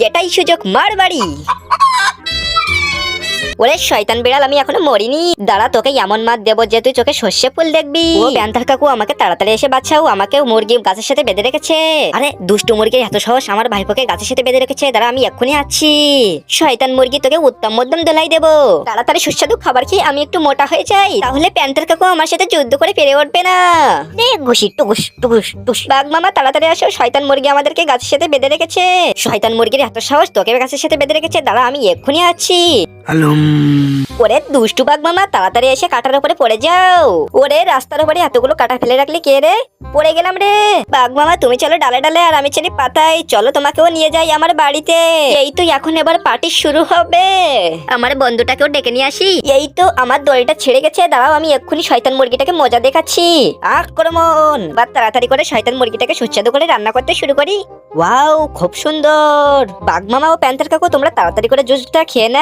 এটাই সুযোগ, মার বাড়ি। ওরে শয়তান বিড়াল, আমি এখনো মরিনি, দাঁড়া তোকে এমন মার দেবো যে তুই চোখে সর্ষে ফুল দেখবি। ও প্যান্থার কাকু, আমাকে তাড়াতাড়ি এসে বাঁচাও, আমাকে মুরগি গাছের সাথে বেঁধে রেখেছে। আরে দুষ্টু মুরগির এত সাহস, আমার ভাইপোকে গাছের সাথে বেঁধে রেখেছে, দাঁড়া আমি এক্ষুনি আসছি। শয়তান মুরগি, তোকে উত্তম মধ্যম দোলাই দেবো, তাড়াতাড়ি সুস্বাদু খাবার খেয়ে আমি একটু মোটা হয়ে যাই, তাহলে প্যান্থার কাকু আমার সাথে যুদ্ধ করে পেরে উঠবে না। ঘুষি টুকুস টুকুস টুস। বাঘ মামা তাড়াতাড়ি আসো, শয়তান মুরগি আমাদেরকে গাছের সাথে বেঁধে রেখেছে। শয়তান মুরগির এত সাহস, তোকে গাছের সাথে বেঁধে রেখেছে, দাঁড়া আমি এক্ষুনি আসছি। ওরে দুষ্টু বাঘ মামা, তাড়াতাড়ি এসে কাটার উপরে পড়ে যাও। ওরে রাস্তার উপরে এতগুলো কাটা ফেলে রাখলি কে রে? পড়ে গেলাম রে। বাঘ মামা তুমি চলো ডালে ডালে, আর আমি চলি পাতায়, চলো তোমাকেও নিয়ে যাই আমার বাড়িতে। এই তো এখন এবার পার্টি শুরু হবে, আমার বন্ধুটাকেও ডেকে নিয়ে আসি। এই তো আমার দড়িটা ছেড়ে গেছে, দাঁড়াও আমি এক্ষুনি শয়তান মুরগিটাকে মজা দেখাচ্ছি। আক্রমণ! বা তাড়াতাড়ি করে শয়তান মুরগিটাকে সুস্বাদু করে রান্না করতে শুরু করি। ওয়াও, খুব সুন্দর। বাঘ মামা ও প্যান্থার কাকু, তোমরা তাড়াতাড়ি করে জুসটা খেয়ে নাও।